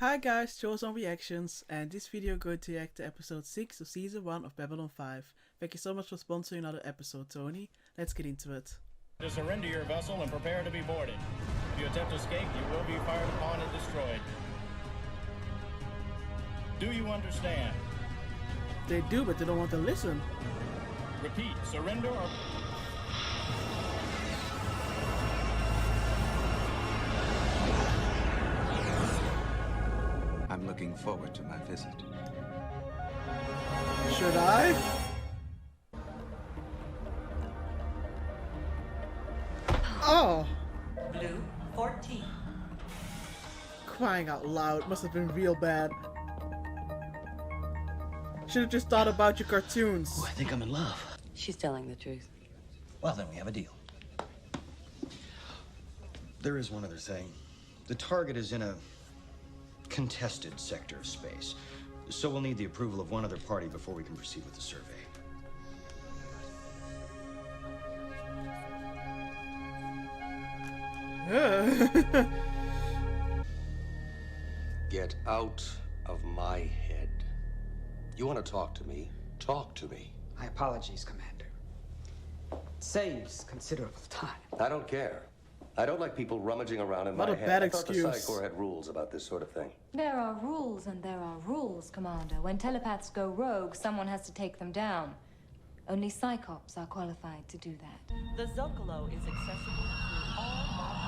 Hi guys, Chosen Reactions, and this video going to react to episode 6 of season 1 of Babylon 5. Thank you so much for sponsoring another episode, Tony. Let's get into it. To surrender your vessel and prepare to be boarded. If you attempt escape, you will be fired upon and destroyed. Do you understand? They do, but they don't want to listen. Repeat, surrender or... I'm looking forward to my visit. Should I? Oh! Blue 14. Crying out loud, must have been real bad. Should have just thought about your cartoons. Ooh, I think I'm in love. She's telling the truth. Well, then we have a deal. There is one other thing. The target is in a contested sector of space, so we'll need the approval of one other party before we can proceed with the survey. Get out of my head. You want to talk to me? Talk to me. My apologies, Commander. It saves considerable time. I don't care. I don't like people rummaging around in What my a head. bad I thought the excuse. Psi Corps had rules about this sort of thing. There are rules and there are rules, Commander. When telepaths go rogue, someone has to take them down. Only Psychops are qualified to do that. The Zocalo is accessible through all modern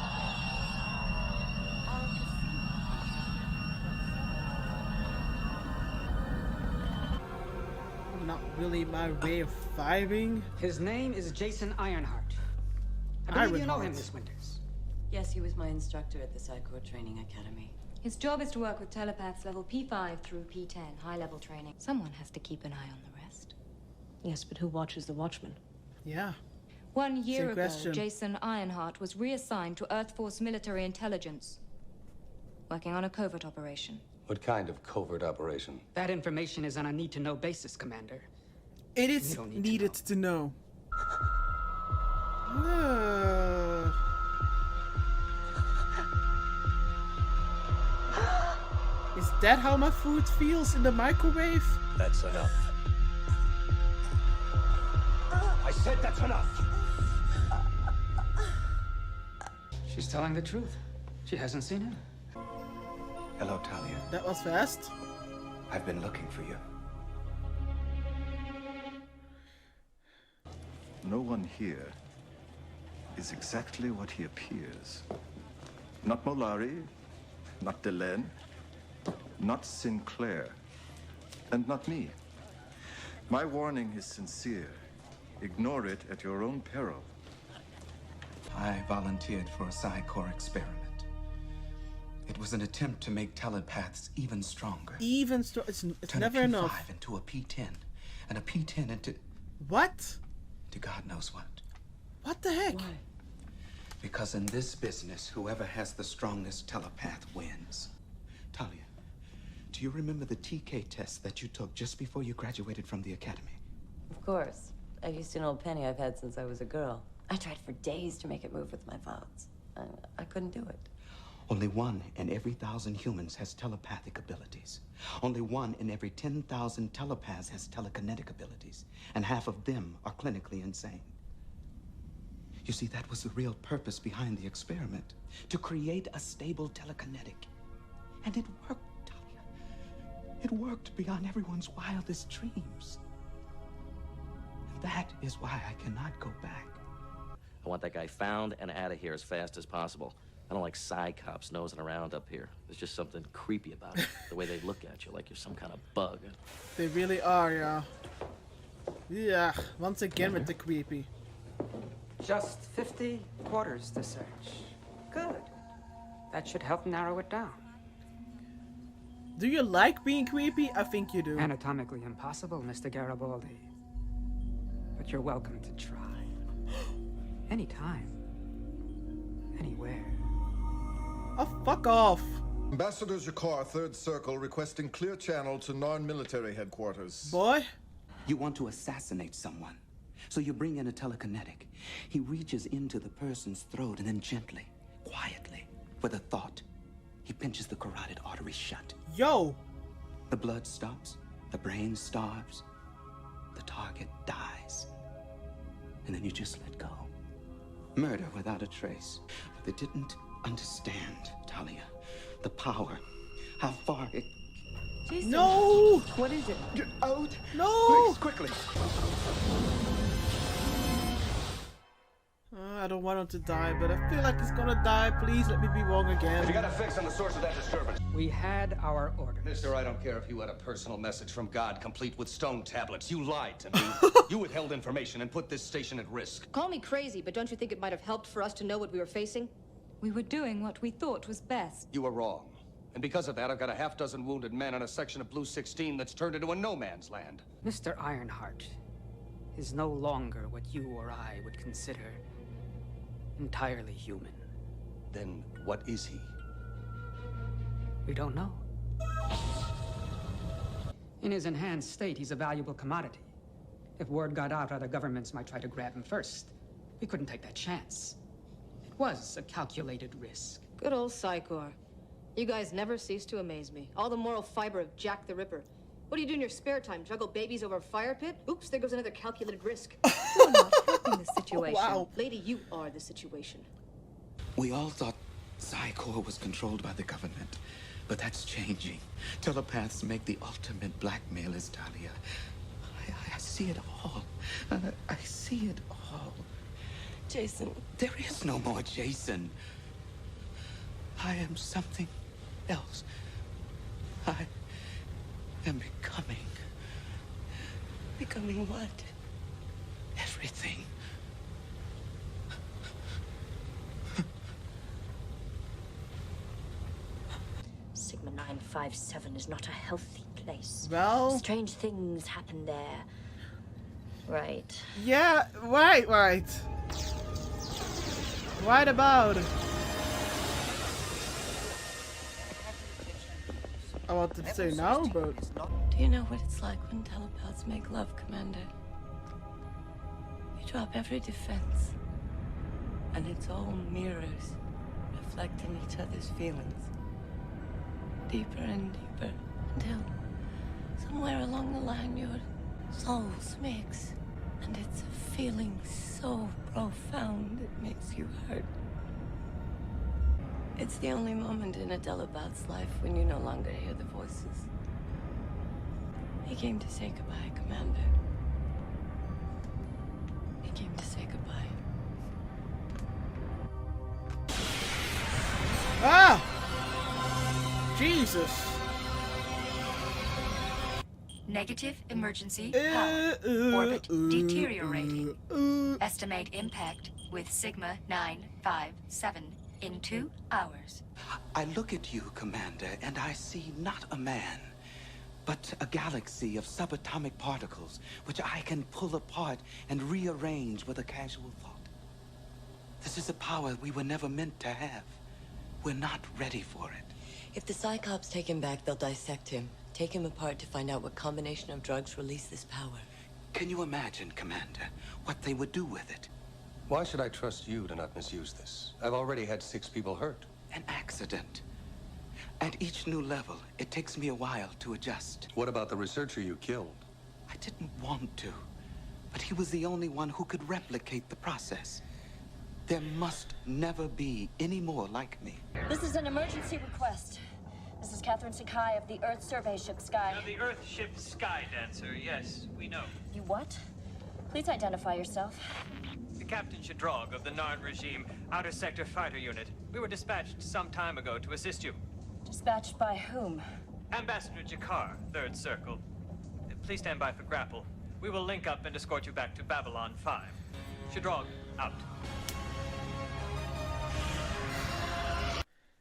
Not really my way of vibing. His name is Jason Ironheart. I believe you know him, Miss Winters. Yes, he was my instructor at the Psi Corps Training Academy. His job is to work with telepaths level P5 through P10, high-level training. Someone has to keep an eye on the rest. Yes, but who watches the Watchmen? Yeah. 1 year Same ago, question. Jason Ironheart was reassigned to Earth Force Military Intelligence, working on a covert operation. What kind of covert operation? That information is on a need-to-know basis, Commander. It is You don't need to needed to know. Is that how my food feels in the microwave? That's enough. I said that's enough! She's telling the truth. She hasn't seen him. Hello, Talia. That was fast. I've been looking for you. No one here is exactly what he appears. Not Molari, not Delenn, not Sinclair, and not me. My warning is sincere. Ignore it at your own peril. I volunteered for a Psi Corps experiment. It was an attempt to make telepaths even stronger. It's Turn never a P5 enough. into a P10, and a P10 into What? God knows what. What the heck? Why? Because in this business, whoever has the strongest telepath wins. Talia, do you remember the TK test that you took just before you graduated from the academy? Of course. I used an old penny I've had since I was a girl. I tried for days to make it move with my thoughts. I couldn't do it. Only 1 in every 1,000 humans has telepathic abilities. Only 1 in every 10,000 telepaths has telekinetic abilities, and half of them are clinically insane. You see, that was the real purpose behind the experiment, to create a stable telekinetic. And it worked, Talia. It worked beyond everyone's wildest dreams. And that is why I cannot go back. I want that guy found and out of here as fast as possible. I don't like Psychops nosing around up here. There's just something creepy about it. The way they look at you like you're some kind of bug. They really are, yeah. Yeah, once again with the creepy. Just 50 quarters to search. Good. That should help narrow it down. Do you like being creepy? I think you do. Anatomically impossible, Mr. Garibaldi. But you're welcome to try. Anytime. Anywhere. Oh, fuck off. Ambassador Jakar, Third Circle, requesting clear channel to Narn military headquarters. Boy. You want to assassinate someone, so you bring in a telekinetic. He reaches into the person's throat and then gently, quietly, with a thought, he pinches the carotid artery shut. Yo! The blood stops, the brain starves, the target dies. And then you just let go. Murder without a trace. But they didn't understand, Talia, the power, how far it... Jason. No! What is it? Get out! No! Please, quickly! I don't want him to die, but I feel like he's gonna die. Please let me be wrong again. You got a fix on the source of that disturbance? We had our orders. Mister, I don't care if you had a personal message from God complete with stone tablets. You lied to me. You withheld information and put this station at risk. Call me crazy, but don't you think it might have helped for us to know what we were facing? We were doing what we thought was best. You were wrong. And because of that, I've got a half-dozen wounded men in a section of Blue 16 that's turned into a no-man's land. Mr. Ironheart is no longer what you or I would consider entirely human. Then what is he? We don't know. In his enhanced state, he's a valuable commodity. If word got out, other governments might try to grab him first. We couldn't take that chance. It was a calculated risk. Good old Psychor. You guys never cease to amaze me. All the moral fiber of Jack the Ripper. What do you do in your spare time? Juggle babies over a fire pit? Oops, there goes another calculated risk. You're not helping the situation. Wow. Lady, you are the situation. We all thought Psychor was controlled by the government, but that's changing. Telepaths make the ultimate blackmailers, Talia. I see it all. I see it all. Jason. There is no more Jason. I am something else. I am becoming. Becoming what? Everything. Sigma 957 is not a healthy place. Well... Strange things happen there. Right. Yeah, right. Right about. I wanted to say no, but... Do you know what it's like when telepaths make love, Commander? You drop every defense, and it's all mirrors reflecting each other's feelings. Deeper and deeper, until somewhere along the line your souls mix. And it's a feeling so profound it makes you hurt. It's the only moment in a telepath's life when you no longer hear the voices. He came to say goodbye, Commander. He came to say goodbye. Ah! Jesus. Negative emergency power. Orbit deteriorating. Estimate impact with Sigma 957 in 2 hours. I look at you, Commander, and I see not a man, but a galaxy of subatomic particles, which I can pull apart and rearrange with a casual thought. This is a power we were never meant to have. We're not ready for it. If the Cyclops take him back, they'll dissect him. Take him apart to find out what combination of drugs release this power. Can you imagine, Commander, what they would do with it? Why should I trust you to not misuse this? I've already had 6 people hurt. An accident. At each new level, it takes me a while to adjust. What about the researcher you killed? I didn't want to, but he was the only one who could replicate the process. There must never be any more like me. This is an emergency request. This is Catherine Sakai of the Earth Survey Ship Sky. The Earth ship Sky Dancer, yes, we know. You what? Please identify yourself. Captain Shadrog of the Narn regime Outer Sector Fighter Unit. We were dispatched some time ago to assist you. Dispatched by whom? Ambassador Jakar, Third Circle. Please stand by for grapple. We will link up and escort you back to Babylon 5. Shadrog, out.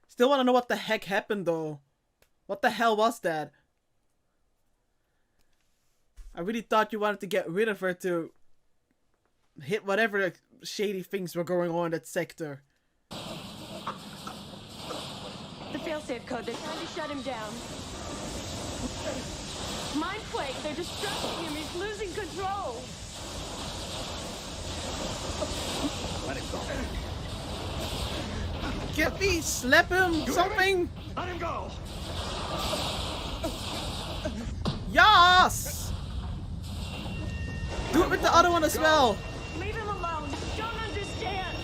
Still want to know what the heck happened, though. What the hell was that? I really thought you wanted to get rid of her to hit whatever shady things were going on in that sector. The failsafe code, they're trying to shut him down. Mind Plague, they're distracting him, he's losing control. Let him go. Get me, slap him, something! Let him go! Yes! Do it with the other one as well! Leave him alone. Don't understand.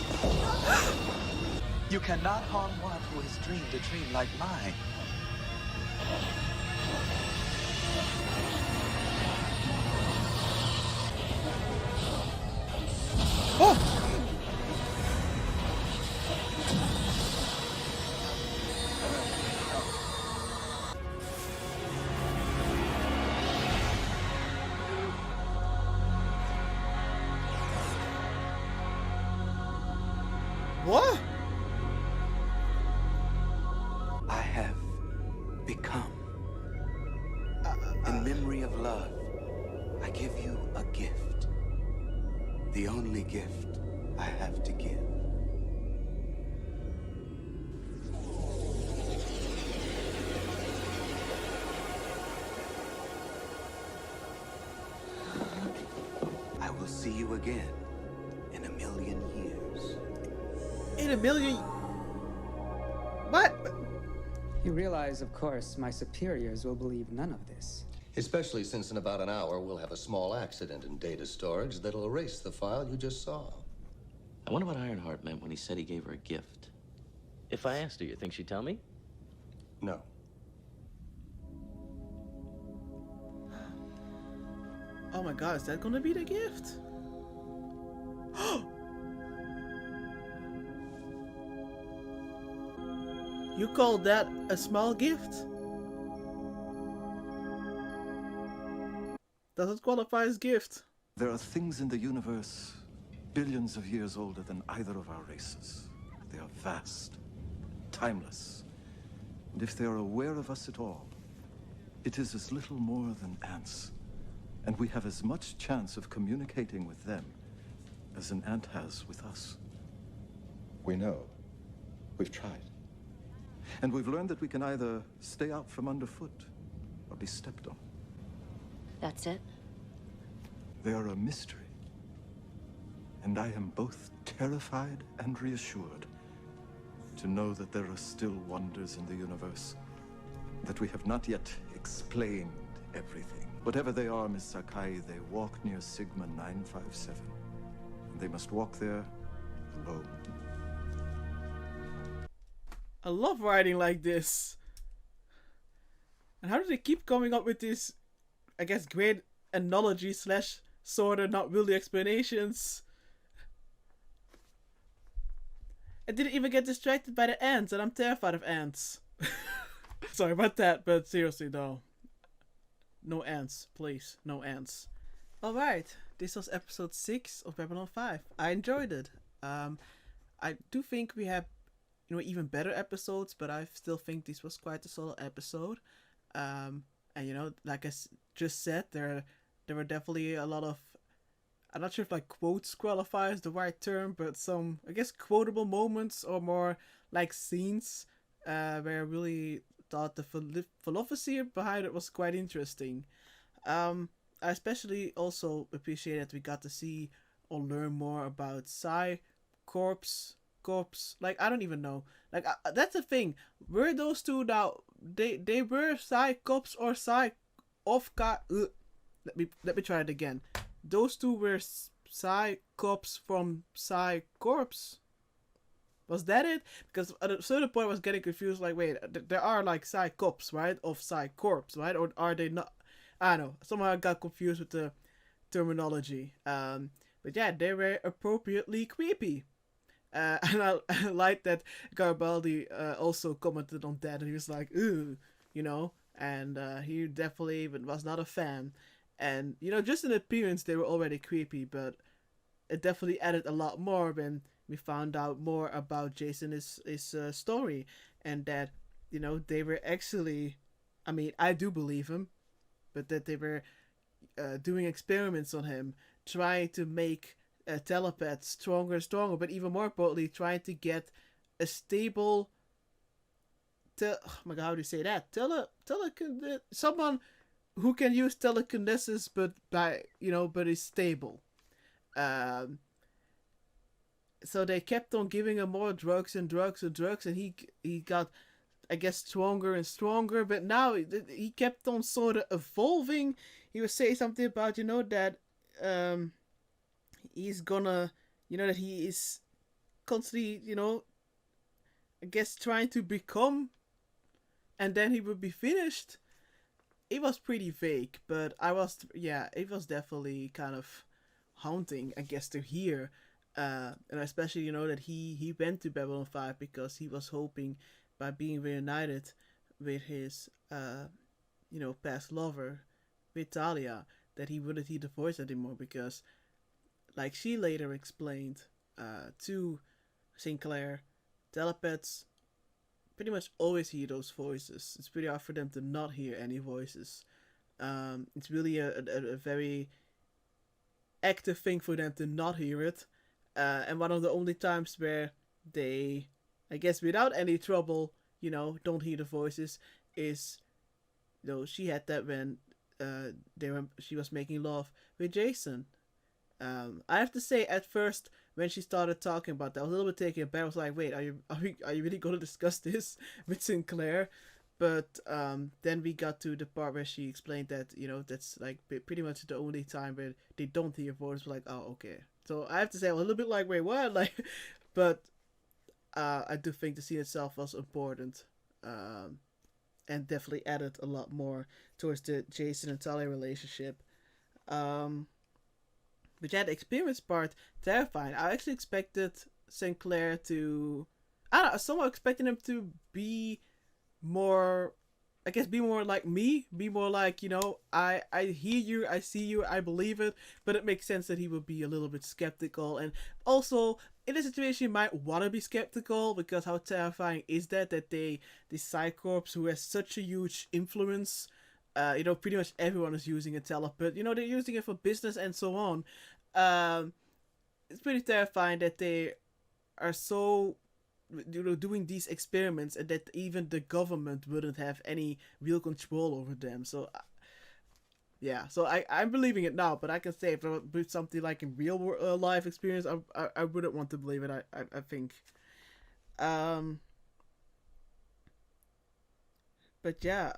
You cannot harm one who has dreamed a dream like mine. Oh! What? I have become. In memory of love, I give you a gift. The only gift I have to give. I will see you again in 1,000,000 years. In 1,000,000... What? You realize, of course, my superiors will believe none of this. Especially since in about an hour, we'll have a small accident in data storage that'll erase the file you just saw. I wonder what Ironheart meant when he said he gave her a gift. If I asked her, you think she'd tell me? No. Oh my god, is that gonna be the gift? You call that a small gift? Does it qualify as gift? There are things in the universe billions of years older than either of our races. They are vast, timeless. And if they are aware of us at all, it is as little more than ants. And we have as much chance of communicating with them as an ant has with us. We know. We've tried. And we've learned that we can either stay out from underfoot or be stepped on. That's it? They are a mystery. And I am both terrified and reassured to know that there are still wonders in the universe, that we have not yet explained everything. Whatever they are, Ms. Sakai, they walk near Sigma 957. And they must walk there alone. I love writing like this. And how do they keep coming up with these, I guess, great analogy slash sorta not really explanations? I didn't even get distracted by the ants, and I'm terrified of ants. Sorry about that, but seriously though. No ants, please. No ants. Alright, this was episode 6 of Babylon 5. I enjoyed it. I do think we have, you know, even better episodes, but I still think this was quite a solid episode. And you know, like I just said, there were definitely a lot of, I'm not sure if like quotes qualify as the right term, but some, I guess, quotable moments or more like scenes where I really thought the philosophy behind it was quite interesting. I especially also appreciate that we got to see or learn more about Psy-Corps. Like, I don't even know. Like, that's the thing. Were those two now? They were Psy-Corps or Let me try it again. Those two were Psy-Corps from Psy-Corps. Was that it? Because at a certain point I was getting confused. Like, wait, there are like Psy-Corps, right? Of Psy-Corps, right? Or are they not? I don't know. Somehow I got confused with the terminology. But yeah, they were appropriately creepy. And I like that Garibaldi also commented on that, and he was like, "Ooh," you know, and he definitely was not a fan. And you know, just in appearance, they were already creepy, but it definitely added a lot more when we found out more about Jason his story, and that, you know, they were actually, I mean, I do believe him, but that they were doing experiments on him, trying to make telepaths stronger and stronger, but even more importantly, trying to get a stable oh my god, how do you say that? Someone who can use telekinesis, but but is stable. So they kept on giving him more drugs and drugs and drugs, and he got, I guess, stronger and stronger. But now he kept on sort of evolving he was saying something about, you know, that he's gonna, you know, that he is constantly, you know, I guess trying to become, and then he would be finished. It was pretty vague, but it was definitely kind of haunting, I guess, to hear. And especially, you know, that he went to Babylon 5 because he was hoping by being reunited with his, you know, past lover, with Talia, that he wouldn't hear the voice anymore because, like she later explained to Sinclair, telepaths pretty much always hear those voices. It's pretty hard for them to not hear any voices. It's really a very active thing for them to not hear it. And one of the only times where they, I guess without any trouble, you know, don't hear the voices is, you know, she had that when she was making love with Jason. I have to say, at first, when she started talking about that, I was a little bit taken aback. I was like, wait, are you really going to discuss this with Sinclair? But then we got to the part where she explained that, you know, that's like pretty much the only time where they don't hear voice. We're like, oh, okay. So I have to say, I was a little bit like, wait, what? Like, but I do think the scene itself was important, and definitely added a lot more towards the Jason and Talia relationship. But yeah, the experience part, terrifying. I actually expected Sinclair to, I don't know, somewhat expecting him to be more, I guess, be more like me, be more like, you know, I hear you, I see you, I believe it, but it makes sense that he would be a little bit skeptical. And also, in a situation, you might want to be skeptical, because how terrifying is that the Psycorps, who has such a huge influence, you know, pretty much everyone is using a telepath, you know, they're using it for business and so on. It's pretty terrifying that they are so, you know, doing these experiments, and that even the government wouldn't have any real control over them. So yeah, so I'm believing it now, but I can say if it was something like in real life experience, I wouldn't want to believe it. I think. But yeah,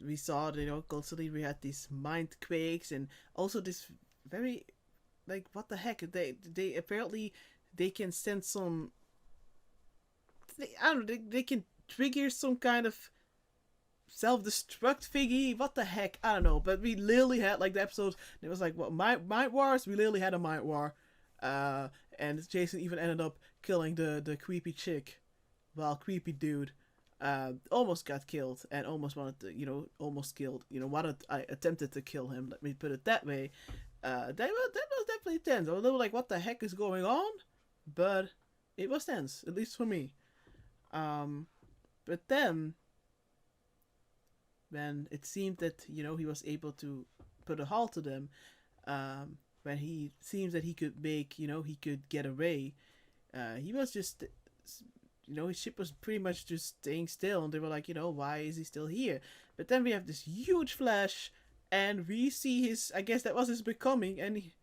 we saw, you know, constantly we had these mind quakes, and also this very, like, what the heck, they apparently they can send some, I don't know, they can trigger some kind of self-destruct thingy, what the heck, I don't know, but we literally had, like, the episodes, it was like, what, mind wars, we literally had a mind war, and Jason even ended up killing the creepy chick, well, creepy dude, almost got killed, and almost wanted to, you know, almost killed, you know, I attempted to kill him, let me put it that way. That was definitely tense. I was a little like, what the heck is going on? But it was tense, at least for me. But then, when it seemed that, you know, he was able to put a halt to them, when he seems that he could make, you know, he could get away, he was just, you know, his ship was pretty much just staying still, and they were like, you know, why is he still here? But then we have this huge flash, and we see his, I guess that was his becoming, and he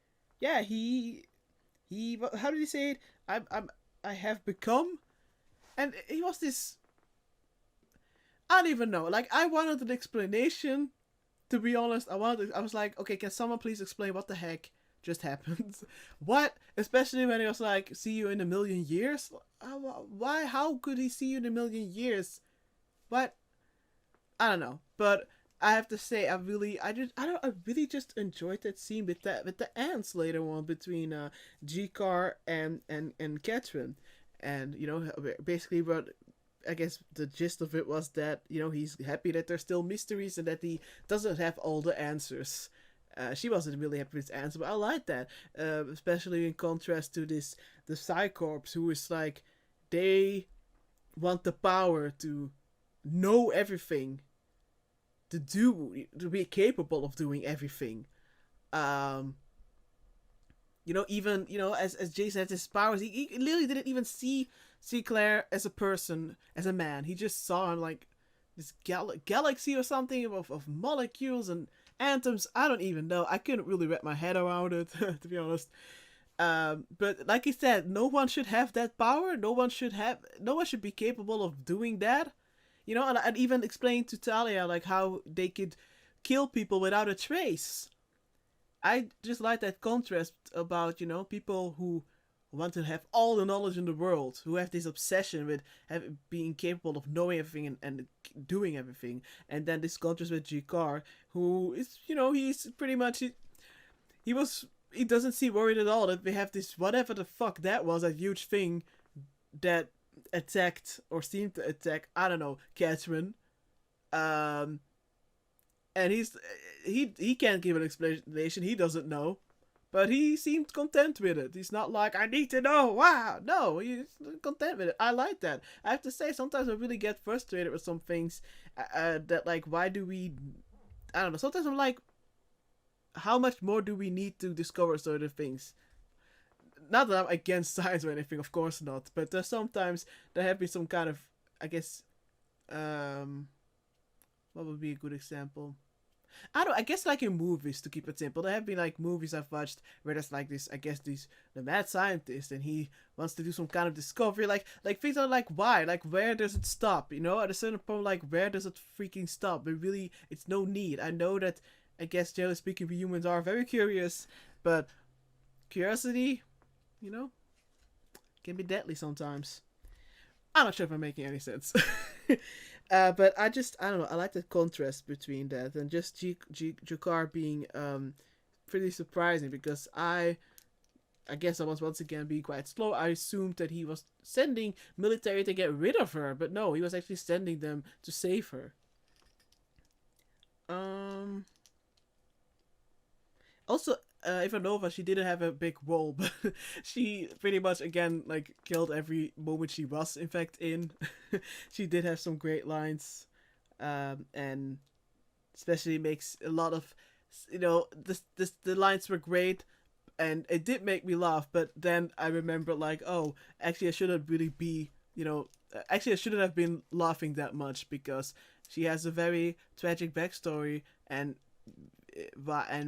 how did he say it? I have become, and he was this, I don't even know, like, I wanted an explanation, to be honest. I was like, okay, can someone please explain what the heck just happened? What? Especially when he was like, see you in a million years? Why? How could he see you in a million years? What? I don't know, but I have to say, I really just enjoyed that scene with the ants later on between G'Kar and Catherine, and, you know, basically what, I guess the gist of it was that, you know, he's happy that there's still mysteries and that he doesn't have all the answers. She wasn't really happy with his answer, but I like that, especially in contrast to the Psycorps, who is like, they want the power to know everything, to be capable of doing everything. You know, even, you know, as Jason has his powers, he literally didn't even see Sinclair as a person, as a man. He just saw him like this galaxy or something of molecules and atoms. I don't even know. I couldn't really wrap my head around it, to be honest. But like he said, no one should have that power. No one should be capable of doing that. You know, and I'd even explained to Talia, like, how they could kill people without a trace. I just like that contrast about, you know, people who want to have all the knowledge in the world, who have this obsession with being capable of knowing everything and doing everything. And then this contrast with G'Kar, who is, you know, he's pretty much, he doesn't seem worried at all that we have this, whatever the fuck that was, that huge thing that attacked, or seemed to attack, I don't know, Catherine. And he can't give an explanation, he doesn't know. But he seemed content with it. He's not like, I need to know, wow. No, he's content with it. I like that. I have to say, sometimes I really get frustrated with some things that, like, why do we... I don't know. Sometimes I'm like, how much more do we need to discover certain things? Not that I'm against science or anything, of course not. But there's sometimes there have been some kind of, I guess... what would be a good example? I guess like in movies, to keep it simple. There have been like movies I've watched where there's like this, I guess the mad scientist, and he wants to do some kind of discovery. Like things are like, why? Like, where does it stop? You know, at a certain point, like, where does it freaking stop? But really, it's no need. I know that, I guess generally speaking, we humans are very curious, but curiosity, you know, can be deadly sometimes. I'm not sure if I'm making any sense. But I don't know, I like the contrast between that and just G'Kar being pretty surprising, because I guess I was once again being quite slow. I assumed that he was sending military to get rid of her, but no, he was actually sending them to save her. Also, Ivanova, she didn't have a big role, but she pretty much, again, like, killed every moment she was, in fact, in. She did have some great lines, and especially makes a lot of, you know, the lines were great, and it did make me laugh, but then I remember, like, oh, actually, I shouldn't really be, you know, actually, I shouldn't have been laughing that much, because she has a very tragic backstory, and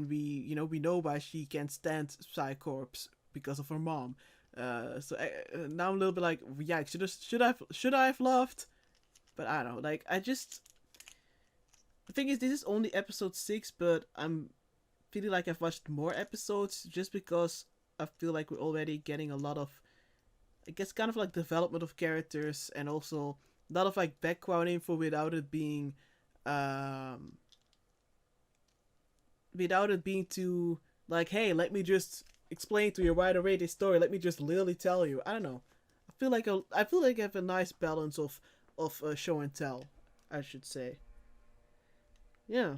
we know why she can't stand Psy-Corps, because of her mom. So now I'm a little bit like, yeah, should I have laughed? But I don't know, like, the thing is, this is only episode 6, but I'm feeling like I've watched more episodes, just because I feel like we're already getting a lot of, I guess, kind of like development of characters, and also a lot of like background info without it being too like, hey, let me just explain to you right away this story. Let me just literally tell you. I don't know. I feel like I have a nice balance of show and tell, I should say. Yeah.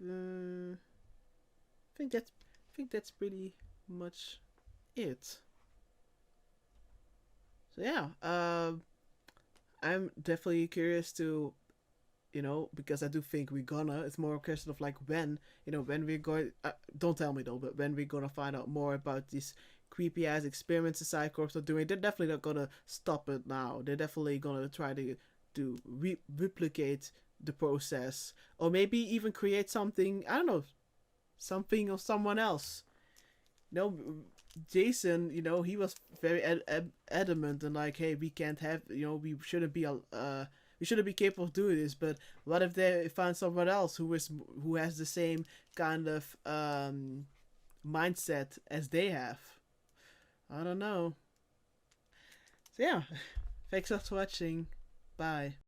I think that's pretty much it. So yeah, I'm definitely curious to, you know, because I do think it's more a question of like when we're going, don't tell me though, but when we're gonna find out more about these creepy ass experiments the Psy-Corps are doing. They're definitely not gonna stop it now. They're definitely gonna try to replicate the process, or maybe even create something, I don't know, something or someone else. You know, Jason, you know, he was very adamant and like, hey, we can't have, you know, we shouldn't be capable of doing this. But what if they find someone else who has the same kind of mindset as they have? I don't know. So yeah, thanks for watching. Bye.